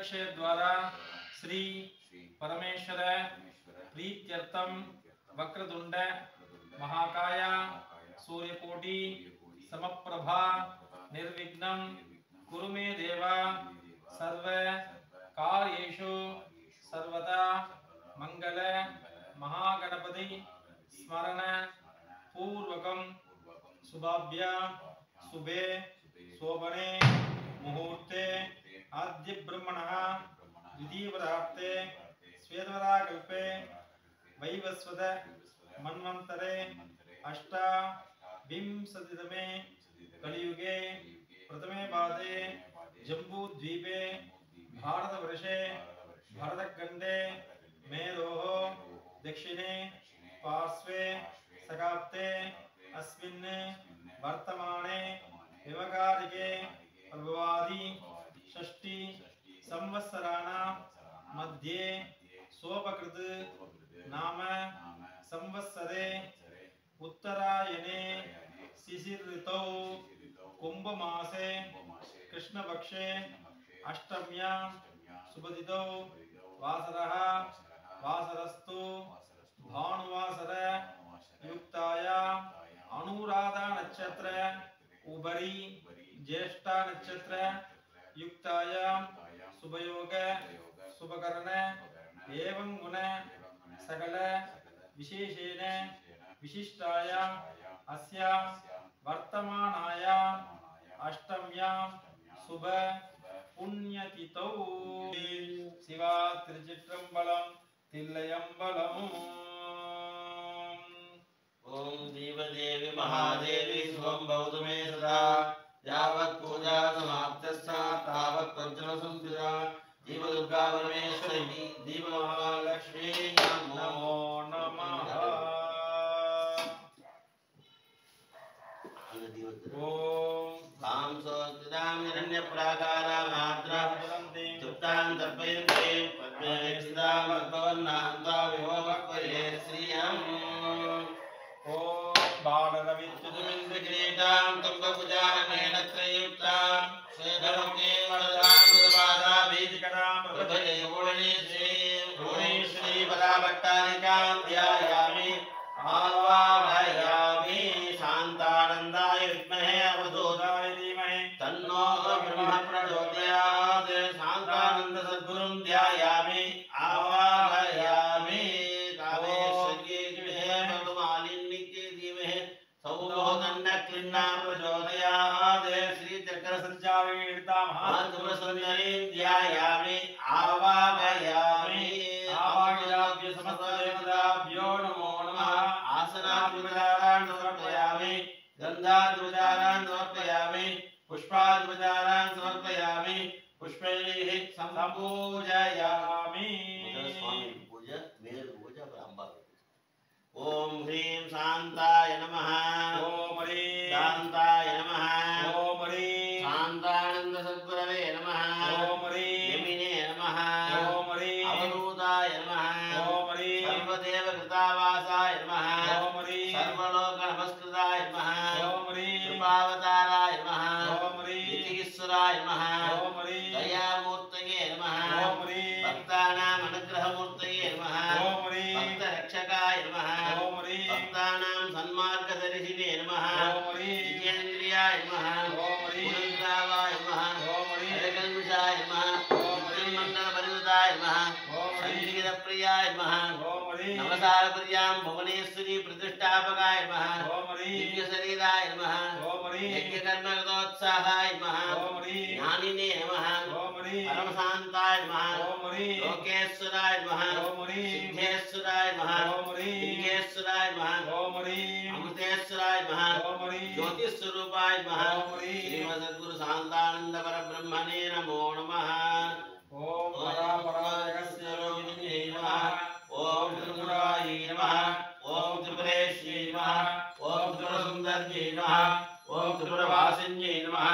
पंचाक्षर द्वारा श्री परमेश्वर प्रीत्यर्थम वक्रतुंड महाकाय सूर्यकोटि समप्रभा निर्विघ्नं कुरु मे देव सर्व कार्येषु सर्वदा मंगल महागणपति स्मरण पूर्वकं शुभाभ्या शुभे शोभने मुहूर्ते आद्य ब्रह्मणः द्वितीयपदार्थे श्वेतवराकल्पे वैवस्वत मन्वन्तरे अष्टाविंशतितमे कलियुगे प्रथमे पादे जम्बूद्वीपे भारतवर्षे भरतखण्डे मेरोः दक्षिणे पार्श्वे सकाप्ते अस्मिन् वर्तमाने व्यवहारिके प्रभवादि षष्ठी संवत्सराणां मध्ये सोपकृत नाम संवत्सरे उत्तरायणे शिशिर ऋतौ कुंभमासे कृष्णपक्षे अष्टम्यां शुभतिथौ वासरः वासरस्तु भानुवासर युक्तायां अनुराधा नक्षत्र उपरि ज्येष्ठा नक्षत्र युक्तायां शुभयोग शुभकरण एवं गुण सकल विशेषेण विशिष्टायां अस्यां वर्तमानायां अष्टम्यां शुभ पुण्यतिथौ शिवा त्रिचित्रम्बलं तिल्लयम्बलम् ओम देवदेवी महादेवी स्वं भवतु मे सदा यावत् पूजा समाप्तस्था तावत् पंचम संस्थिता देव दुर्गा परमेश्वरी देव महालक्ष्मी नमो नमः। ओम तां सोस्तिदां हिरण्यप्राकारां मात्रां तुप्तां तर्पयन्ते पद्मे स्थितां भगवन्नान्ता विभवक्वये श्रियम् बालरविद्युतमिन्द्रकिरीटां तुङ्गभुजानेनत्रयुक्तां श्वेतमुखे वरदां मृदपादाभीतिकरां प्रभये भुवनेश्वरी पदाभट्टारिकां ध्यायामि आवाहयामि शान्तानन्दाय विद्महे अवधूताय धीमहि तन्नो ब्रह्म प्रचोदयात् शान्तानन्द सद्गुरुं ध्यायामि आवाहयामि कामेश्वर्यै विद्महे भगवानिन्निके धीमहि सौभोगन्न क्लिन्ना प्रचोदयात् श्रीचक्रसञ्चारीर्तां महात्मसुन्दरीं ध्यायामि आवाहयामि आवाहयाभ्य समस्तदेवताभ्यो नमो नमः। आसनाद्विचारान् समर्पयामि गन्धाद्विचारान् समर्पयामि पुष्पाद्विचारान् समर्पयामि पुष्पैः सम्पूजयामि। ओम ह्रीं शान्ताय नमः। ओम ह्रीं शान्ताय नमः। ओम ह्रीं शान्तानन्द सद्गुरवे नमः। ओम ह्रीं यमिने नमः। ओम ह्रीं अवधूताय नमः। ओम ह्रीं सर्वदेव कृतावासाय नमः। ओम ह्रीं सर्वलोक नमस्कृताय नमः। ओम ह्रीं कृपावताराय नमः। ओम ह्रीं नीतिश्वराय नमः। ओम ह्रीं दयामूर्तये नमः। ओम ह्रीं भक्तानां अनुग्रहमूर्तये नमः। ओम ह्रीं भक्तरक्षकाय नमः। ओम ह्रीं भक्तानां सन्मार्गदर्शिने नमः। ओम ह्रीं जितेन्द्रियाय नमः। ओम ह्रीं पुनर्गावाय नमः। ओम ह्रीं हरकल्मषाय नमः। ओम ह्रीं मण्डलपरिवृताय नमः। ओम ह्रीं संगीतप्रियाय नमः। ओम ह्रीं नवसारप्रियां भुवनेश्वरी प्रतिष्ठापकाय नमः। ओम ह्रीं दिव्यशरीराय नमः। ओम ह्रीं यज्ञकर्मकृतोत्साहाय नमः। ओम ह्रीं ज्ञानिने नमः। ओम ह्रीं परमशान्ताय नमः। ओम ह्रीं लोकेश्वराय नमः। ओम ह्रीं सिद्धेश्वराय नमः। ओम ह्रीं लिंगेश्वराय नमः। ओम ह्रीं अमृतेश्वराय नमः। ओम ह्रीं ज्योतिस्वरूपाय नमः। ओम ह्रीं श्रीमद्गुरु शान्तानन्द परब्रह्मणे नमो नमः। ओम परापराजगस्य योगिने नमः। ओम त्रिपुरायै नमः। ओम त्रिपुरेश्यै नमः। ओम त्रिपुरसुन्दर्यै नमः। ओम त्रिपुरवासिन्यै नमः।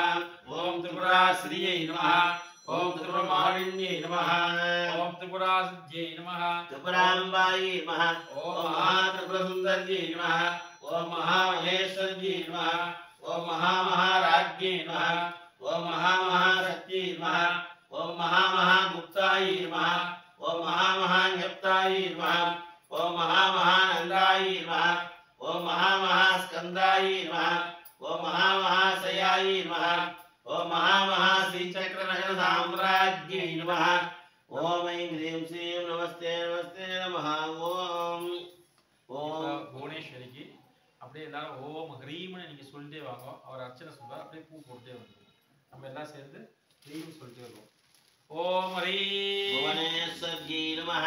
ओम त्रिपुराश्रियै नमः। ओम त्रिपुरमालिन्यै नमः। ओम त्रिपुरासिद्ध्यै नमः। त्रिपुराम्बायै नमः। ओम महात्रिपुरसुन्दर्यै नमः। ओम महामहेश्वर्यै नमः। ओम महामहाराज्ञै नमः। ओम महामहाशक्त्यै नमः। ओम महामहागुप्त महाकालाय नमः ओम महामहान्यप्ताय नमः ओम महामहानंदाय नमः ओम महामहास्कंदाय नमः ओम महामहाशयाय नमः ओम महामहाश्रीचक्रनगर साम्राज्ञे नमः ओम ऐं ह्रीं श्रीं नमस्ते नमस्ते नमः ओम ओम புவனேஸ்வரிக்கு அப்படியே எல்லாரும் ஓம் ஹ்ரீம்னு நீங்க சொல்லிட்டே வாங்க. அவர் அர்ச்சனை சொல்றார், அப்படியே பூ போட்டுட்டே வந்துடும். நம்ம எல்லாம் சேர்ந்து ஹ்ரீம் சொல்லிட்டே வருவோம். ओम ह्रीं भुवनेश्वर्यै नमः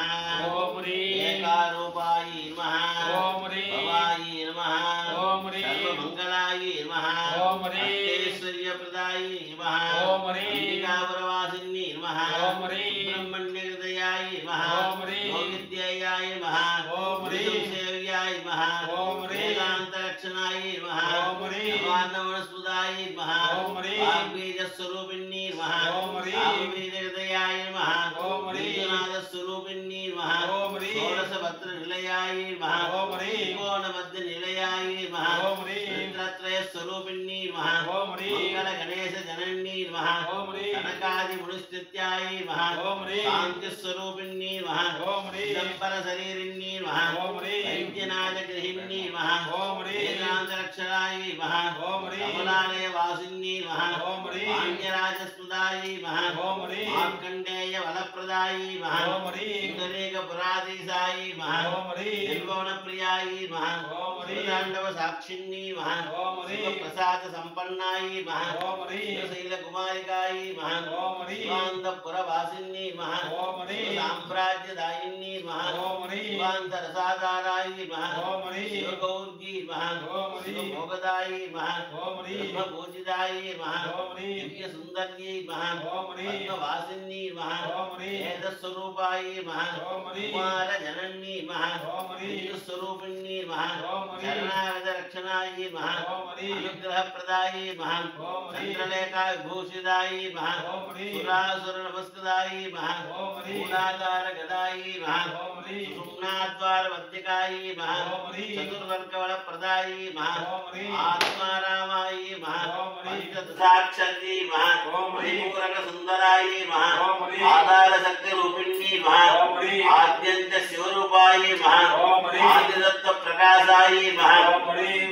ओम ह्रीं एकारूपाय नमः ओम ह्रीं भवाय नमः ओम ह्रीं सर्वमङ्गलाय नमः ओम ह्रीं ऐश्वर्यप्रदाय नमः ओम ह्रीं अंबिकापुरवासिन्यै नमः ओम ह्रीं ब्रह्मण्यहृदयाय नमः ओम ह्रीं योगिद्याय नमः ओम ह्रीं सेव्याय नमः ओम ह्रीं वेदान्तरक्षणाय नमः ओम ह्रीं नवान्नवनस्पदाय नमः ओम ह्रीं वाग्बीजस्वरूपिण्यै नमः ओम ह्रीं हृदयाय नमः ओम ह्रीं विश्वनाथस्वरूपिण्यै नमः ओम ह्रीं षोडशभद्रनिलयाय नमः ओम ह्रीं त्रिकोणबद्धनिलयाय नमः ओम ह्रीं रुद्रत्रयस्वरूपिण्यै नमः ओम ह्रीं मङ्गलगणेशजनन्यै नमः ओम ह्रीं कनकादिमुनिस्तुत्याय नमः ओम ह्रीं शान्तिस्वरूपिण्यै नमः ओम ह्रीं चिदम्बरशरीरिण्यै नमः ओम ह्रीं वैद्यनाथगृहिण्यै नमः ओम ह्रीं वेदान्तरक्षणाय नमः ओम ह्रीं कमलालयवासिन्यै नमः ओम ह्रीं पाण्ड्यराजस्पदाय नमः ओम ह्रीं मार्कण्डेय वरप्रदाय नमः ओम ह्रीं पुण्डरीकपुराधीशाय नमः ओम ह्रीं निर्गुणप्रियाय नमः ओम ह्रीं ताण्डवसाक्षिण्यै नमः ओम ह्रीं शिवप्रसादसम्पन्नाय नमः ओम ह्रीं शिवशैलकुमारिकाय नमः ओम ह्रीं शिवान्तपुरवासिन्यै नमः ओम ह्रीं साम्राज्यदायिन्यै नमः ओम ह्रीं शिवान्तरसाधाराय नमः ओम ह्रीं शिवगौर्यै नमः ओम ह्रीं शिवभोगदाय नमः ओम ह्रीं ब्रह्मपूजिताय नमः ओम ह्रीं दिव्यसुन्दर्यै नमः ओम ह्रीं पद्मवासिन्यै नमः ओम ह्रीं वेदस्वरूपाय नमः ओम ह्रीं कुमारजनन्यै नमः ओम ह्रीं हिन्दुस्वरूपिण्यै नमः ओम ह्रीं शरणागतरक्षणाय नमः ओम ह्रीं अनुग्रहप्रदाय नमः ओम ह्रीं चन्द्रलेखाविभूषिताय नमः ओम ह्रीं सुरासुरनमस्कृताय नमः ओम ह्रीं मूलाधारगदाय नमः ओम ह्रीं सुम्नाद्वारवद्यकाय नमः ओम ह्रीं चतुर्वर्गवरप्रदाय नमः ओम ह्रीं आत्मारामाय नमः ओम ह्रीं पंचदशाक्षरी नमः ओम ह्रीं त्रिपुरकसुन्दराय नमः ओम ह्रीं आधारशक्तिरूपिण्यै नमः ओम ह्रीं आद्यन्तशिवरूपाय नमः ओम ह्रीं आदिदत्तप्रकाशाय नमः ओम ह्रीं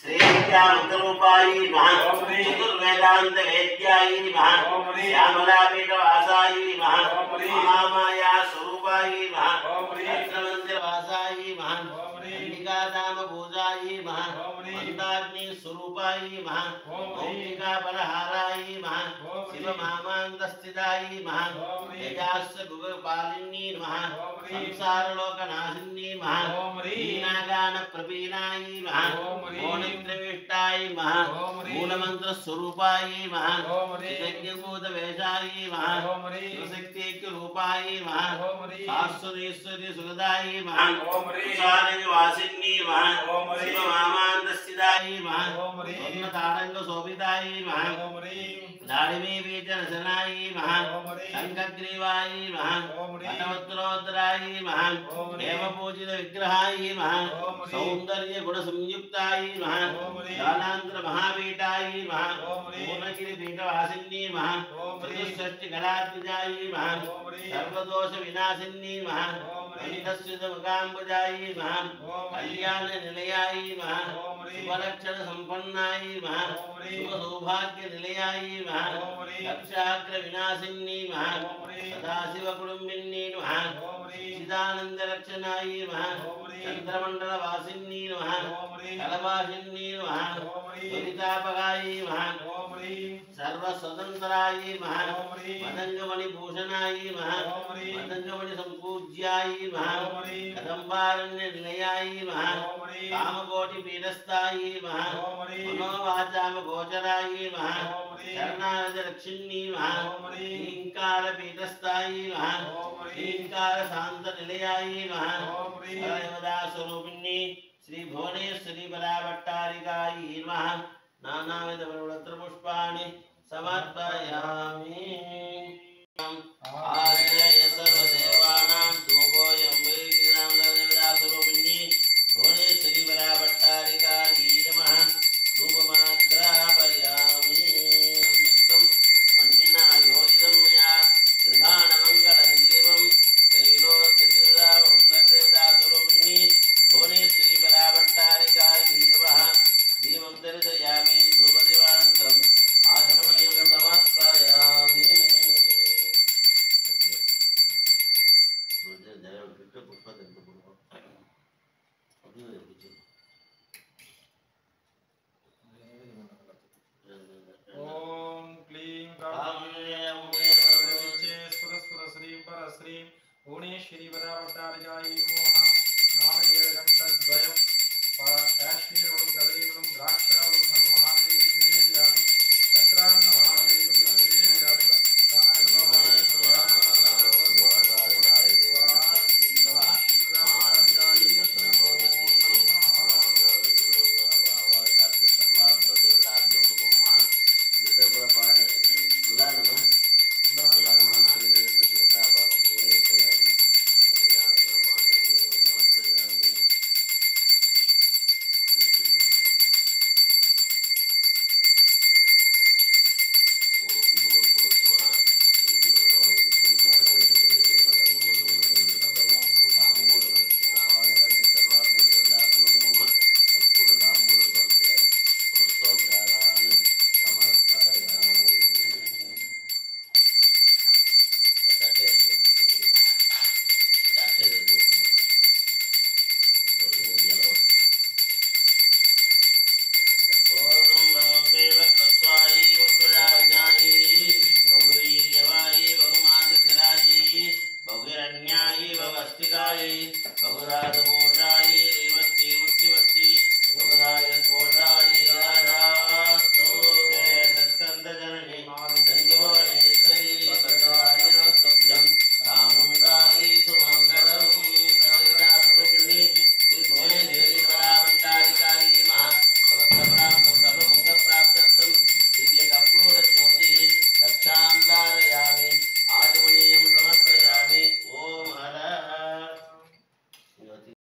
श्रीविद्यामन्त्ररूपाय नमः ओम ह्रीं चतुर्वेदान्तवेद्याय नमः ओम ह्रीं श्यामलापीठवासाय नमः ओम ह्रीं महामायास्वरूपाय नमः ओम ह्रीं रत्नमन्दिरवासाय नमः ओम ह्रीं कन्निकाधामपूजाय नमः ओम ह्रीं मन्दाग्निस्वरूपाय नमः ओम ह्रीं मौक्तिकापरहाराय नमः ओम ह्रीं शिवमामान्तस्थिताय नमः ओम ह्रीं तेजास्वगुगपालिन्यै नमः ओम ह्रीं संसारलोकनाशिन्यै नमः ओम ह्रीं वीणागानप्रवीणाय नमः ओम ह्रीं मौनप्रविष्टाय नमः ओम ह्रीं मूलमन्त्रस्वरूपाय नमः ओम ह्रीं यज्ञभूतवेषाय नमः ओम ह्रीं शिवशक्त्यैक्यरूपाय नमः ओम ह्रीं शाश्वतेश्वरी सुखदाय नमः ओम ह्रीं वासिन्यै नमः ओम ह्रीं शिवमामान्तस्थिताय नमः ओम ह्रीं स्वर्णतारङ्गशोभिताय नमः ओम ह्रीं दाडिमीबीजनशनाय नमः ओम ह्रीं शङ्खग्रीवाय नमः ओम ह्रीं वटवस्त्रोत्तराय नमः ओम ह्रीं देवपूजितविग्रहाय नमः ओम ह्रीं सौन्दर्यगुणसंयुक्ताय नमः ओम ह्रीं कालान्तरमहापीठाय नमः ओम ह्रीं पूर्णगिरिपीठवासिन्यै नमः ओम ह्रीं चतुष्षष्टिकलात्मजाय नमः ओम ह्रीं सर्वदोषविनाशिन्यै नमः ओम ह्रीं कण्ठस्युतमुखाम्बुजाय नमः ओम ह्रीं कल्याणनिलयाय नमः ओम ह्रीं शुभलक्षणसम्पन्नाय नमः ओम ह्रीं शुभसौभाग्यनिलयाय नमः ओम ह्रीं लक्षाग्रविनाशिन्यै नमः ओम ह्रीं सदाशिवकुटुम्बिन्यै नमः ओम ह्रीं चिदानन्दरक्षणाय नमः ओम ह्रीं चन्द्रमण्डलवासिन्यै नमः ओम ह्रीं कलवासिन्यै नमः ओम ह्रीं दुरितापगाय नमः ओम ह्रीं सर्वस्वतन्त्राय नमः ओम ह्रीं मदङ्गमणिभूषणाय नमः ओम ह्रीं मदङ्गमणिसम्पूज्याय नमः ओम ह्रीं कदम्बारण्यनिलयाय नमः ओम ह्रीं कामकोटिपीठस्थाय नमः ओम ह्रीं मनोवाचामगोचराय नमः ओम ह्रीं शरणागतरक्षिण्यै नमः ओम ह्रीं ईङ्कारपीठस्थाय नमः ओम ह्रीं ईङ्कारशान्तनिलयाय नमः ओम ह्रीं स्वरूपिण्यै श्री भुवनेश्वरी बलाभट्टारिकाय नमः नानाविधपुष्पाणि समर्पयामि आग्नेय सर्वदेवानां धूपोऽयं वैदिकां देवतास्वरूपिण्यै भुवनेश्वरी बलाभट्टारिकाय नमः धूपमाग्रापयामि अन्येन योजितं मया गृहाणमङ्गलनिधे భువనేశ్వరి వరావతారికాయ నమః నాలుగేల గంటద్వయం